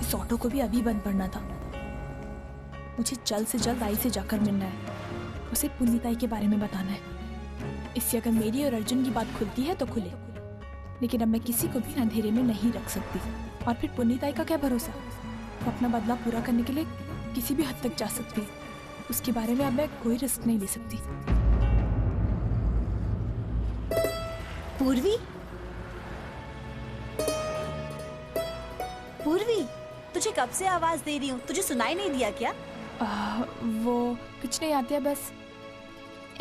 उस ऑटो को भी अभी बंद पड़ना था। मुझे जल्द से जल्द आई से जाकर मिलना है, उसे पुनीताई के बारे में बताना है। इससे अगर मेरी और अर्जुन की बात खुलती है तो खुले, लेकिन अब मैं किसी को भी अंधेरे में नहीं रख सकती। और फिर पुनीताई का क्या भरोसा, वो अपना बदला पूरा करने के लिए किसी भी हद तक जा सकती है। उसके बारे में अब मैं कोई रिस्क नहीं ले सकती। पूर्वी, पूर्वी, तुझे कब से आवाज दे रही हूँ, तुझे सुनाई नहीं दिया क्या? वो कुछ नहीं आत्या, बस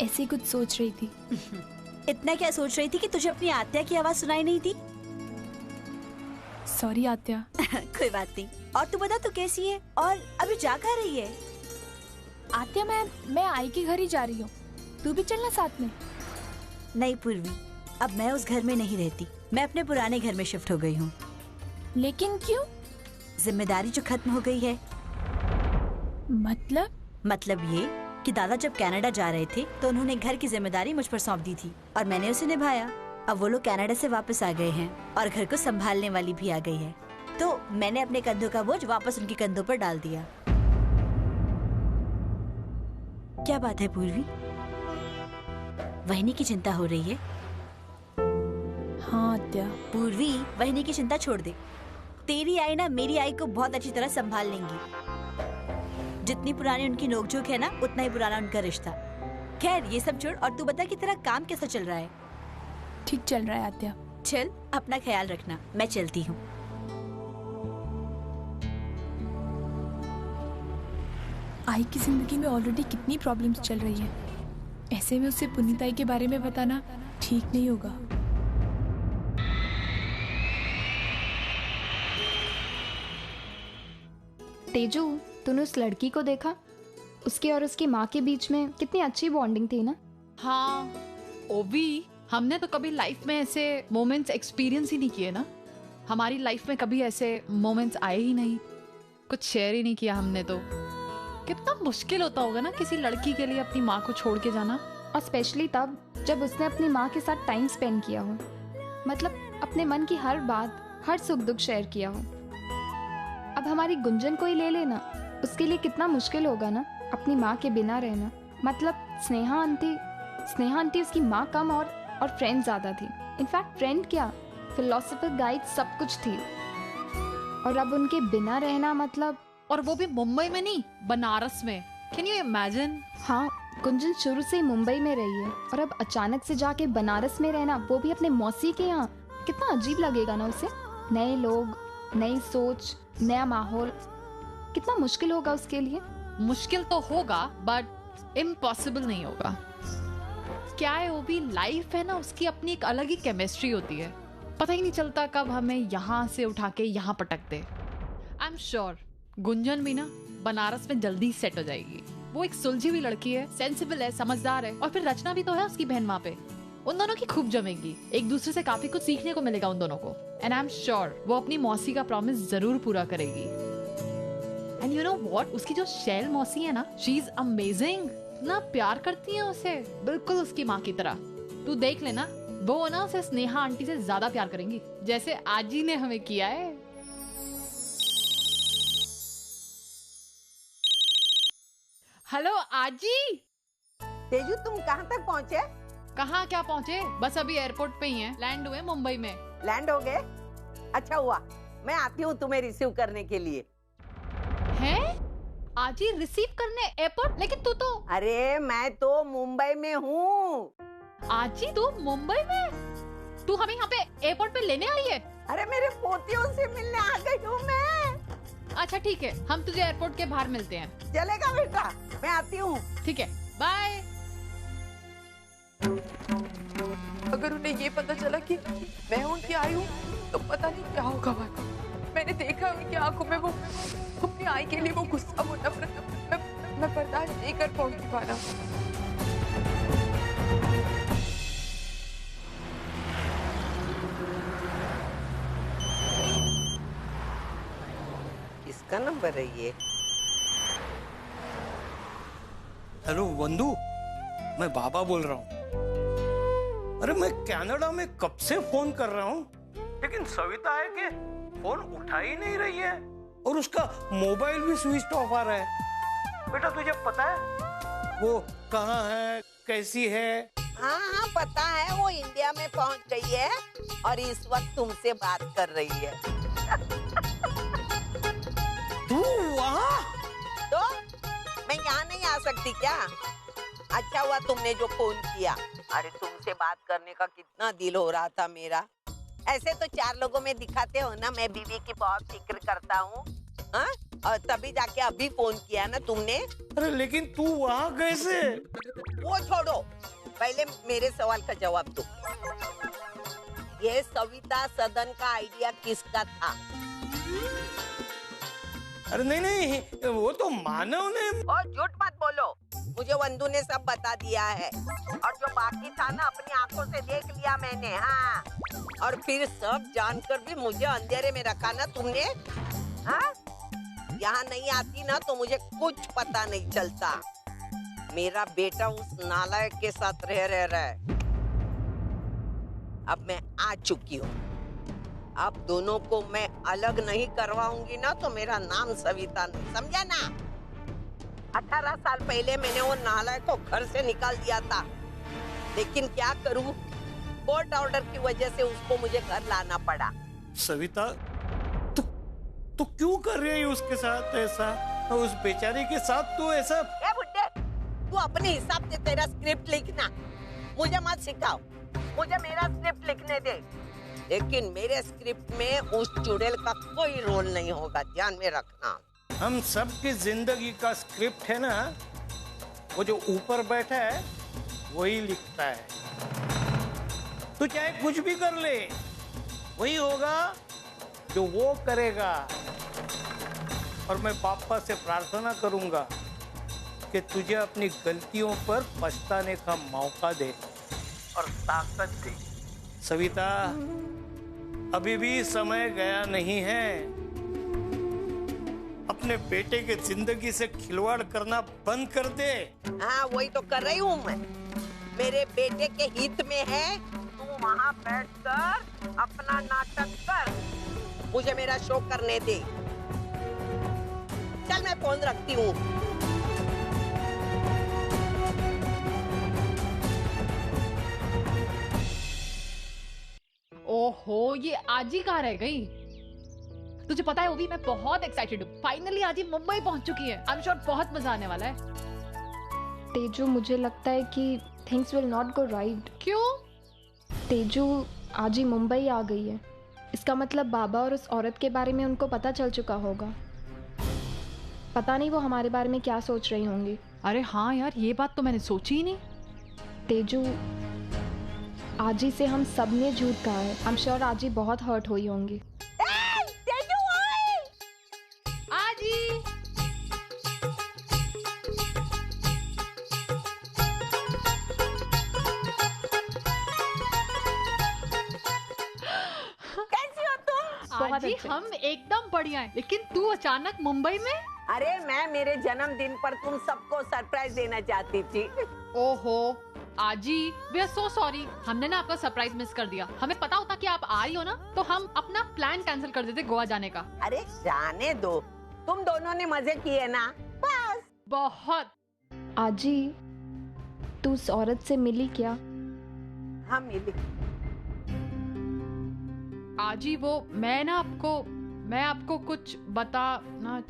ऐसे ही कुछ सोच रही थी। इतना क्या सोच रही थी कि तुझे अपनी आत्या की आवाज सुनाई नहीं थी? सॉरी आत्या। कोई बात नहीं। और तू बता, तू कैसी है और अभी जा कहाँ रही है? आत्या मैं आई के घर ही जा रही हूँ, तू भी चलना साथ में। नहीं पूर्वी, अब मैं उस घर में नहीं रहती, मैं अपने पुराने घर में शिफ्ट हो गई हूँ। लेकिन क्यों? जिम्मेदारी जो खत्म हो गई है। मतलब ये कि दादा जब कनाडा जा रहे थे तो उन्होंने घर की जिम्मेदारी मुझ पर सौंप दी थी और मैंने उसे निभाया। अब वो लोग कनाडा से वापस आ गए हैं और घर को संभालने वाली भी आ गई है, तो मैंने अपने कंधों का बोझ वापस उनके कंधों पर डाल दिया। क्या बात है पूर्वी, वहिनी की चिंता हो रही है? हाँ आत्या। पूर्वी, वहिनी की चिंता छोड़ दे, तेरी आई ना मेरी आई को बहुत अच्छी तरह संभाल लेंगी। जितनी पुरानी उनकी नोकझोंक है ना, उतना ही पुराना उनका रिश्ता। खैर ये सब छोड़ और तू बता कि तेरा काम कैसा चल रहा है? ठीक चल रहा है आत्या। चल, अपना ख्याल रखना, मैं चलती हूँ। आई की जिंदगी में ऑलरेडी कितनी प्रॉब्लम्स चल रही है, ऐसे में उसे पुनीताई के बारे में बताना ठीक नहीं होगा। तेजू, तूने उस लड़की को देखा? उसके और उसकी माँ के बीच में कितनी अच्छी बॉन्डिंग थी ना? हाँ ओवी, हमने तो कभी लाइफ में ऐसे मोमेंट्स एक्सपीरियंस ही नहीं किए ना। हमारी लाइफ में कभी ऐसे मोमेंट्स आए ही नहीं, कुछ शेयर ही नहीं किया हमने। तो कितना मुश्किल होता होगा ना किसी लड़की के लिए अपनी माँ को छोड़ के जाना, और स्पेशली तब जब उसने अपनी माँ के साथ टाइम स्पेंड किया हो, मतलब अपने मन की हर बात, हर सुख दुख शेयर किया हो। अब हमारी गुंजन को ही ले लेना, उसके लिए कितना मुश्किल होगा ना अपनी माँ के बिना रहना। मतलब स्नेहा आंटी उसकी माँ कम और फ्रेंड ज्यादा थी। इनफैक्ट फ्रेंड क्या, फिलोसफर गाइड सब कुछ थी। और अब उनके बिना रहना मतलब, और वो भी मुंबई में नहीं, बनारस में। Can you imagine? हाँ, गुंजन शुरू से ही मुंबई में रही है और अब अचानक से जाके बनारस में रहना, वो भी अपने मौसी के यहाँ। कितना अजीब लगेगा ना उसे। नए लोग, नई सोच, नया माहौल, कितना मुश्किल होगा उसके लिए। मुश्किल तो होगा बट इम्पॉसिबल नहीं होगा। क्या है, वो भी लाइफ है ना, उसकी अपनी एक अलग ही केमिस्ट्री होती है। पता ही नहीं चलता कब हमें यहाँ से उठा के यहाँ पटक दे। आई एम श्योर गुंजन भी ना बनारस में जल्दी सेट हो जाएगी। वो एक सुलझी हुई लड़की है, सेंसिबल है, समझदार है, और फिर रचना भी तो है उसकी बहन वहाँ पे। उन दोनों की खूब जमेगी, एक दूसरे से काफी कुछ सीखने को मिलेगा उन दोनों को। एंड आई एम श्योर वो अपनी मौसी का प्रॉमिस जरूर पूरा करेगी। एंड यू नो व्हाट, उसकी जो शैल मौसी है ना, शी इज अमेजिंग। इतना प्यार करती है उसे, बिल्कुल उसकी माँ की तरह। तू देख लेना, वो ना उसे स्नेहा आंटी से ज्यादा प्यार करेंगी, जैसे आजी ने हमें किया है। हेलो आजी। तेजू, तुम कहाँ तक पहुँचे? कहाँ क्या पहुँचे, बस अभी एयरपोर्ट पे ही हैं, लैंड हुए मुंबई में। लैंड हो गए? अच्छा हुआ, मैं आती हूँ तुम्हें रिसीव करने के लिए। हैं? आजी रिसीव करने एयरपोर्ट? लेकिन तू तो... अरे मैं तो मुंबई में हूँ। आजी तू मुंबई में? तू हमें यहाँ पे एयरपोर्ट पे लेने आई है? अरे मेरे पोतियों से मिलने आ गई हूँ मैं। अच्छा ठीक है, हम तुझे एयरपोर्ट के बाहर मिलते हैं। चलेगा बेटा, मैं आती हूँ। ठीक है, बाय। अगर उन्हें ये पता चला कि मैं उनकी आई हूँ तो पता नहीं क्या होगा। मैंने देखा उनकी आंखों में वो अपनी आई के लिए वो गुस्सा, वो नफरत मैं बर्दाश्त नहीं कर पाऊंगी पाना। किसका नंबर है ये? हेलो वंदू, मैं बाबा बोल रहा हूँ। अरे मैं कनाडा में कब से फोन कर रहा हूँ, लेकिन सविता है कि फोन उठा ही नहीं रही है। और उसका मोबाइल भी स्विच ऑफ आ रहा है। बेटा तुझे पता है वो कहाँ है, कैसी है? हाँ हाँ पता है, वो इंडिया में पहुंच गई है और इस वक्त तुमसे बात कर रही है। तू वहाँ? तो मैं यहाँ नहीं आ सकती क्या? अच्छा हुआ तुमने जो फोन किया। अरे तुमसे बात करने का कितना दिल हो रहा था मेरा। ऐसे तो 4 लोगों में दिखाते हो ना मैं बीवी की बहुत फिक्र करता हूँ, हाँ? और तभी जाके अभी फोन किया ना तुमने। अरे लेकिन तू वहाँ कैसे? वो छोड़ो, पहले मेरे सवाल का जवाब दो। ये सविता सदन का आइडिया किसका था? अरे नहीं, वो तो मानव ने। और झूठ मत बोलो, मुझे वंदू ने सब बता दिया है। और जो बाकी था ना अपनी आंखों से देख लिया मैंने, हाँ। और फिर सब जानकर भी मुझे अंधेरे में रखा ना तुमने, हाँ? यहाँ नहीं आती ना तो मुझे कुछ पता नहीं चलता। मेरा बेटा उस नालायक के साथ रह रहा है। अब मैं आ चुकी हूँ। अब दोनों को मैं अलग नहीं करवाऊंगी ना तो मेरा नाम सविता नहीं, समझा ना? 18 साल पहले मैंने वो नालायक को घर से निकाल दिया था, लेकिन क्या करूँ, कोर्ट ऑर्डर की वजह से उसको मुझे घर लाना पड़ा। सविता तू क्यों कर रही है उसके साथ ऐसा, उस बेचारी के साथ तू ऐसा? ए बुड्ढे, तू अपने हिसाब से तेरा स्क्रिप्ट लिखना, मुझे मत सिखाओ। मुझे मेरा स्क्रिप्ट लिखने दे, लेकिन मेरे स्क्रिप्ट में उस चुड़ैल का कोई रोल नहीं होगा, ध्यान में रखना। हम सबकी जिंदगी का स्क्रिप्ट है ना, वो जो ऊपर बैठा है वही लिखता है। तू चाहे कुछ भी कर ले, वही होगा जो वो करेगा। और मैं पापा से प्रार्थना करूंगा कि तुझे अपनी गलतियों पर पछताने का मौका दे और ताकत दे। सविता, अभी भी समय गया नहीं है। अपने बेटे के जिंदगी से खिलवाड़ करना बंद कर दे। हाँ वही तो कर रही हूँ मैं। मेरे बेटे के हित में है, तू वहाँ बैठकर अपना नाटक कर, मुझे मेरा शो करने दे। चल मैं फोन रखती हूँ। ओहो, ये आज ही कहाँ रह गई? तुझे पता है ओवी, मैं बहुत एक्साइटेड हूँ। फाइनली आज ही मुंबई पहुंच चुकी है। आई एम श्योर बहुत मजा आने वाला है। तेजू, मुझे लगता है कि things will not go right. क्यों? तेजू आज ही मुंबई आ गई है, इसका मतलब बाबा और उस औरत के बारे में उनको पता चल चुका होगा। पता नहीं वो हमारे बारे में क्या सोच रही होंगी। अरे हाँ यार, ये बात तो मैंने सोची ही नहीं। तेजू, आजी से हम सब ने झूठ कहा है। आई एम श्योर आजी बहुत हर्ट हुई होंगी। आजी, कैसी हो तुम? बहुत आजी अच्छे। हम एकदम बढ़िया हैं, लेकिन तू अचानक मुंबई में? अरे मैं मेरे जन्मदिन पर तुम सबको सरप्राइज देना चाहती थी। ओहो आजी, वी आर सो सॉरी। हमने ना आपका सरप्राइज मिस कर दिया। हमें पता होता कि आप आ रही हो ना, तो हम अपना प्लान कैंसिल कर देते गोवा जाने का। अरे जाने दो, तुम दोनों ने मजे किए ना, बस। बहुत। आजी, तू उस औरत से मिली क्या? हाँ मिली। आजी वो मैं आपको कुछ बताना।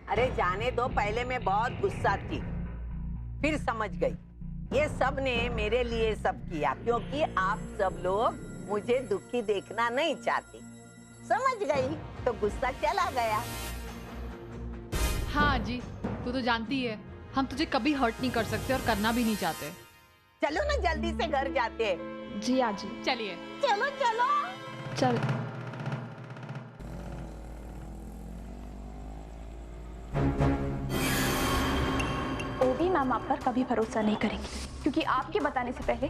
अरे जाने दो, पहले मैं बहुत गुस्सा थी, फिर समझ गई। ये सब ने मेरे लिए सब किया, क्योंकि आप सब लोग मुझे दुखी देखना नहीं चाहते। समझ गई तो गुस्सा चला गया। हाँ जी, तू तो जानती है हम तुझे कभी हर्ट नहीं कर सकते और करना भी नहीं चाहते। चलो ना जल्दी से घर जाते हैं। जी आजी। चलिए। चलो चलो। चल। ओवी मैम आप पर कभी भरोसा नहीं करेंगी, क्योंकि आपके बताने से पहले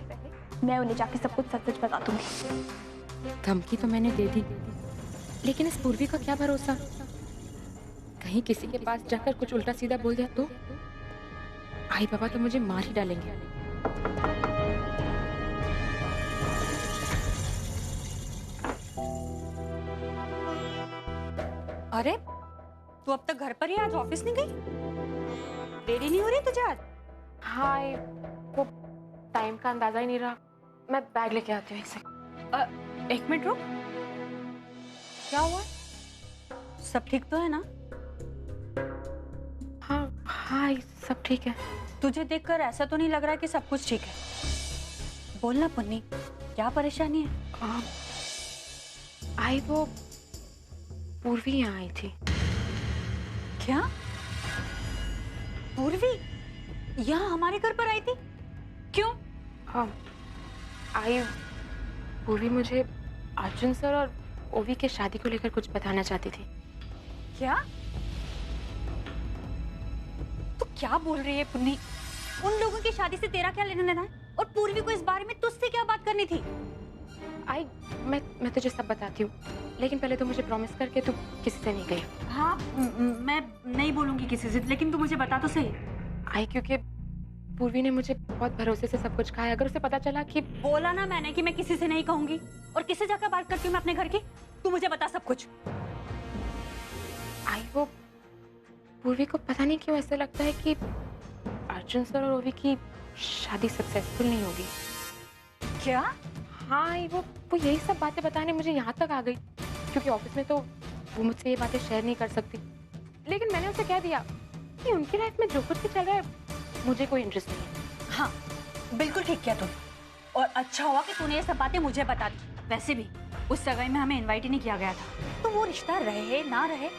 मैं उन्हें जाके सब कुछ सच सच बता दूंगी। धमकी तो मैंने दे दी, लेकिन इस पूर्वी का क्या भरोसा? कहीं किसी के पास जाकर कुछ उल्टा सीधा बोल दिया तो आई बाबा तो मुझे मार ही डालेंगे। अरे तू अब तक घर पर ही, आज ऑफिस नहीं गई? देरी नहीं हो रही तुझे आज? हाँ, वो टाइम का अंदाजा ही नहीं रहा। मैं बैग लेके आती हूँ। एक मिनट रुक, क्या हुआ? सब ठीक तो है ना? हाँ, सब ठीक है। तुझे देखकर ऐसा तो नहीं लग रहा कि सब कुछ ठीक है। बोलना पुन्नी, क्या परेशानी है? आई वो पूर्वी यहाँ आई थी। क्या? पूर्वी यहाँ हमारे घर पर आई थी? क्यों? आई पूर्वी मुझे अर्जुन सर और ओवी के शादी को लेकर कुछ बताना चाहती थी। क्या? तू क्या बोल रही है पुन्नी? उन लोगों की शादी से तेरा क्या लेना देना है? और पूर्वी को इस बारे में तुझसे क्या बात करनी थी? आई मैं तुझे सब बताती हूँ, लेकिन पहले तो मुझे प्रॉमिस करके तू किसी से नहीं गई। हाँ, मैं नहीं बोलूंगी किसी से, लेकिन तू मुझे बता तो सही। आई क्योंकि पूर्वी ने मुझे बहुत भरोसे से सब कुछ कहा है। अगर उसे पता चला कि बोला ना मैंने कि मैं किसी से नहीं कहूंगी। और किससे जाकर बात करती हूँ मैं अपने घर की? तू मुझे बता सब कुछ। आई वो पूर्वी को पता नहीं क्यों ऐसा लगता है कि अर्जुन सर और ओवी की शादी सक्सेसफुल नहीं होगी। क्या? हाँ, आई वो यही सब बातें बताने मुझे यहाँ तक आ गई, क्योंकि ऑफिस में तो वो मुझसे ये बातें शेयर नहीं कर सकती। लेकिन मैंने उसे कह दिया कि उनकी लाइफ में जो कुछ भी चल रहा है मुझे कोई इंटरेस्ट नहीं है। हाँ, बिल्कुल ठीक किया तूने, और अच्छा हुआ कि तूने ये सब बातें मुझे बता दी। वैसे भी उस सगाई में हमें इनवाइट ही नहीं किया गया था, तो वो रिश्ता रहे ना रहे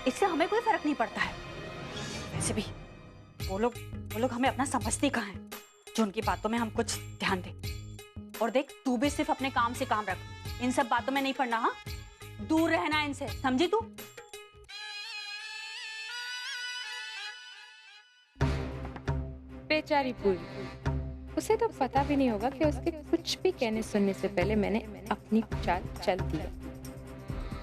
इससे हमें कोई फर्क नहीं पड़ता है। वैसे भी वो लोग हमें अपना समझते कहाँ हैं, जो उनकी बातों में हम कुछ ध्यान दें। और देख, तू भी सिर्फ अपने काम से काम रख, इन सब बातों में नहीं पड़ना। हाँ, दूर रहना इनसे, समझी तू? बेचारी पूर्वी, उसे तो पता भी नहीं होगा कि उसके कुछ भी कहने सुनने से पहले मैंने अपनी चाल चल दी।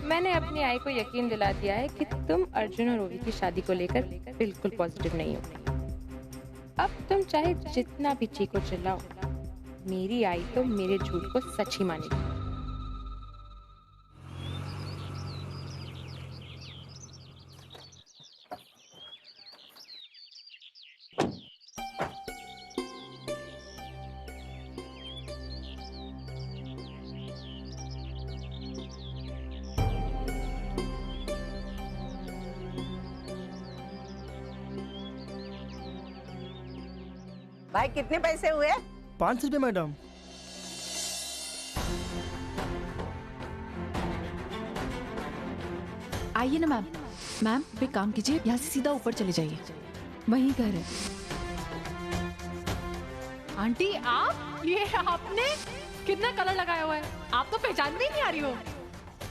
मैंने अपनी आई को यकीन दिला दिया है कि तुम अर्जुन और ओवी की शादी को लेकर बिल्कुल पॉजिटिव नहीं हो। अब तुम चाहे जितना भी चीखो चिल्लाओ, मेरी आई तो मेरे झूठ को सच ही मानेगी। भाई कितने पैसे हुए? 5 रुपए मैडम। आइए ना मैम। मैम एक काम कीजिए, यहाँ से सीधा ऊपर चले जाइए, वहीं घर है। आंटी आप, ये आपने कितना कलर लगाया हुआ है, आप तो पहचान भी नहीं आ रही हो।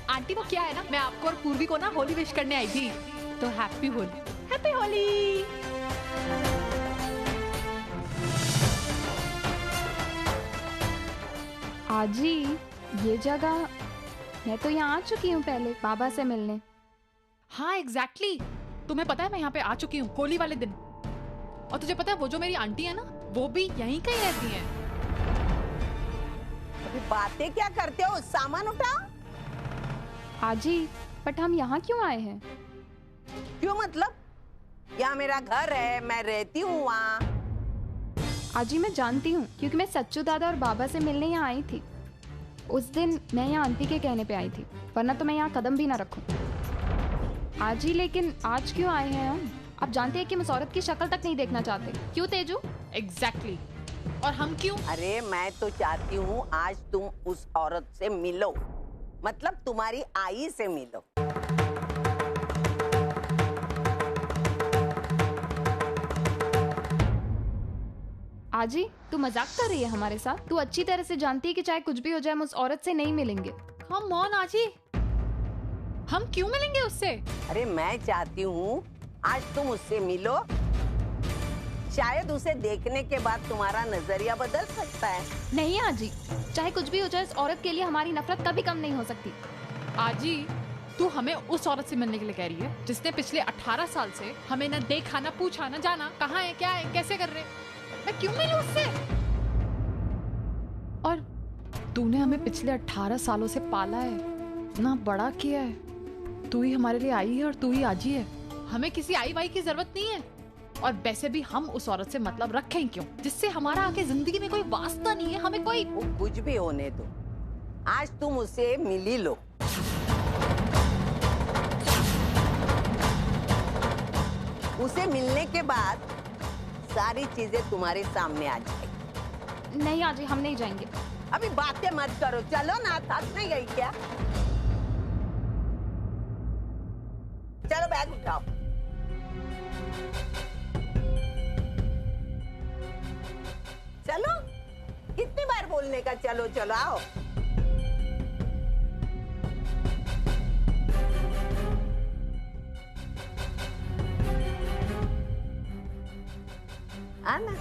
आंटी वो क्या है ना, मैं आपको और पूर्वी को ना होली विश करने आई थी, तो हैप्पी होली। हैप्पी होली। आजी, ये जगह मैं तो यहाँ आ चुकी हूँ पहले बाबा से मिलने। हाँ एग्जैक्टली, तुम्हें पता है मैं यहाँ पे आ चुकी हूँ होली वाले दिन। और तुझे पता है वो जो मेरी आंटी है ना, वो भी यहीं कहीं रहती है। अभी बातें क्या करते हो, सामान उठाओ। आजी, बट हम यहाँ क्यों आए हैं? क्यों मतलब? यहाँ मेरा घर है, मैं रहती हूँ वहाँ। आजी मैं जानती हूँ, क्योंकि मैं सच्चू दादा और बाबा से मिलने यहाँ आई थी। उस दिन मैं यहाँ आंटी के कहने पे आई थी, वरना तो मैं यहाँ कदम भी ना रखूं। आजी लेकिन आज क्यों आए हैं हम? आप जानते हैं कि हम उस औरत की शक्ल तक नहीं देखना चाहते। क्यों तेजू? एग्जैक्टली। और हम क्यों? अरे मैं तो चाहती हूँ आज तुम उस औरत से मिलो, मतलब तुम्हारी आई से मिलो। आजी, तू मजाक कर रही है हमारे साथ? तू अच्छी तरह से जानती है कि चाहे कुछ भी हो जाए हम उस औरत से नहीं मिलेंगे। कम ऑन आजी, हम क्यों मिलेंगे उससे? अरे मैं चाहती हूँ आज तुम उससे मिलो, शायद उसे देखने के बाद तुम्हारा नजरिया बदल सकता है। नहीं आजी, चाहे कुछ भी हो जाए इस औरत के लिए हमारी नफरत कभी कम नहीं हो सकती। आजी, तू हमें उस औरत से मिलने के लिए कह रही है जिसने पिछले 18 साल से हमें न देखा, न पूछा, न जाना कहाँ है, क्या है, कैसे कर रहे। मैं क्यों मिलूं उससे? और तूने हमें पिछले 18 सालों से पाला है, ना बड़ा किया है, तू ही हमारे लिए आई है और तू ही आजी है। हमें किसी आई वाई की जरूरत नहीं है। और वैसे भी हम उस औरत से मतलब रखें क्यों, जिससे हमारा आगे जिंदगी में कोई वास्ता नहीं है। हमें कोई वो कुछ भी होने दो, आज तुम उसे मिल ही लो। उसे मिलने के बाद सारी चीजें तुम्हारे सामने आ जाएगी। नहीं आजी, हम नहीं जाएंगे। अभी बातें मत करो, चलो ना, साथ नहीं गई क्या? चलो बैग उठाओ। चलो, कितनी बार बोलने का चलो चलो, आओ। आना।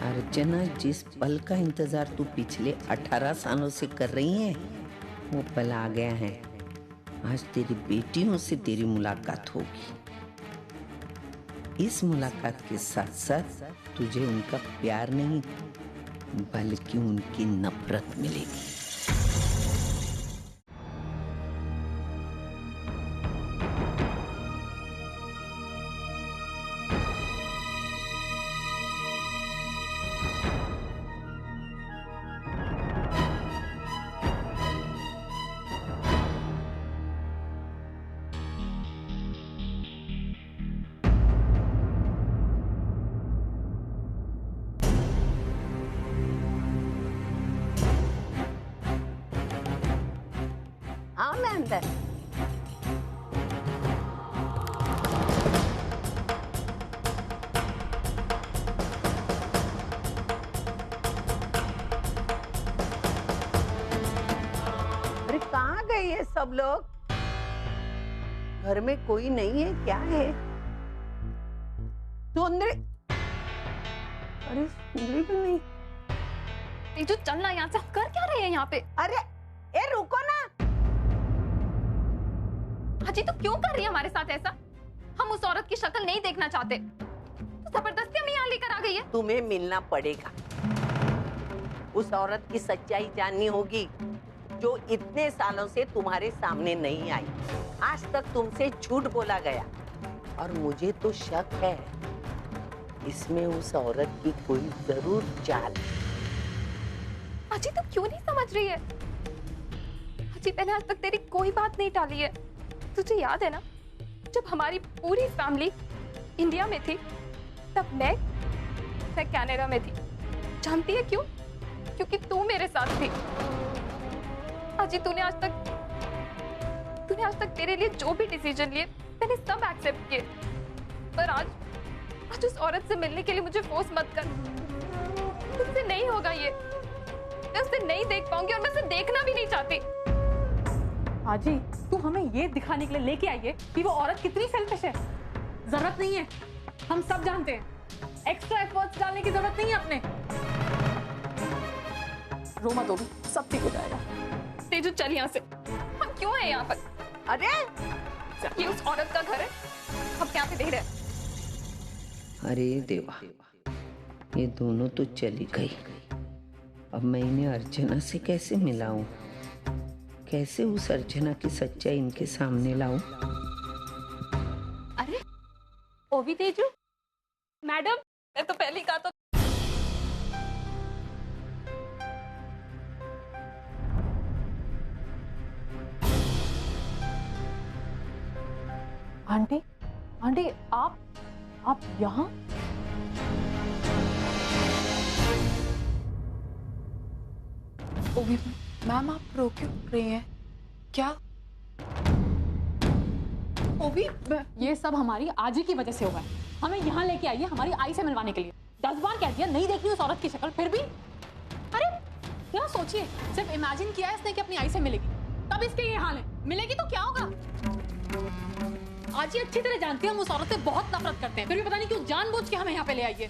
अर्चना, जिस पल का इंतजार तू पिछले 18 सालों से कर रही है, वो पल आ गया है। आज तेरी बेटियों से तेरी मुलाकात होगी। इस मुलाकात के साथ साथ तुझे उनका प्यार नहीं, बल्कि उनकी नफरत मिलेगी। आओ ना अंदर। अरे कहाँ गए ये सब लोग? घर में कोई नहीं है क्या है? सुंदरी, अरे सुंदरी भी नहीं। तेजू चलना यहाँ से, कर क्या रहे हैं यहाँ पे? अरे ए रुको ना। हाजी तू क्यों कर रही है हमारे साथ ऐसा? हम उस औरत की शक्ल नहीं देखना चाहते, तो जबरदस्ती हमें यहाँ लेकर आ गई है। तुम्हें मिलना पड़ेगा। उस औरत की सच्चाई जाननी होगी जो इतने सालों से तुम्हारे सामने नहीं आई। आज तक तुमसे झूठ बोला गया और मुझे तो शक है इसमें उस औरत की कोई जरूर चाल। हाजी तू क्यों नहीं समझ रही है? हाजी मैंने आज तक तेरी कोई बात नहीं टाली है। तुझे याद है ना, जब हमारी पूरी फैमिली इंडिया में थी तब मैं कनाडा में थी। जानती है क्यों? क्योंकि तू मेरे साथ थी। हाजी तूने आज तक तेरे लिए जो भी डिसीजन लिए मैंने सब एक्सेप्ट किए, पर आज उस औरत से मिलने के लिए मुझे फोर्स मत कर। तुझसे नहीं होगा ये, मैं उसे नहीं देख पाऊंगी और मैं उसे देखना भी नहीं चाहती। हाजी तू हमें ये दिखाने के लिए लेके आई है कि वो औरत कितनी सेल्फिश है। जरूरत नहीं है, हम सब जानते हैं। एक्स्ट्रा एफर्ट्स डालने की जरूरत नहीं है अपने। रो मत हो, सब ठीक हो जाएगा। तेजू चल यहाँ से। हम क्यों हैं यहाँ पर? अरे ये उस औरत का घर है, हम यहाँ पे देख रहे हैं। अरे देवा, ये दोनों तो चली गई। अब मैं इन्हें अर्चना से कैसे मिलाऊं? कैसे उस अर्चना की सच्चाई इनके सामने लाऊं? अरे ओ भी तेजू, मैडम मैं तो पहले ही कहा तो। आंटी आंटी आप यहाँ? ओवी मैम, आप रो क्यों रही हैं? क्या? ओवी, ये सब हमारी आजी की वजह से हुआ है। हमें यहाँ लेके आई है हमारी आई से मिलवाने के लिए। 10 बार कह दिया नहीं देखनी उस औरत की शक्ल, फिर भी। अरे क्या सोचिए, सिर्फ इमेजिन किया है इसने कि अपनी आई से मिलेगी, तब इसके ये हाल है। मिलेगी तो क्या होगा? आजी अच्छी तरह जानती है हम उस औरत से बहुत नफरत करते हैं, फिर भी पता नहीं क्यों जानबूझ के हमें यहाँ पे ले आई है।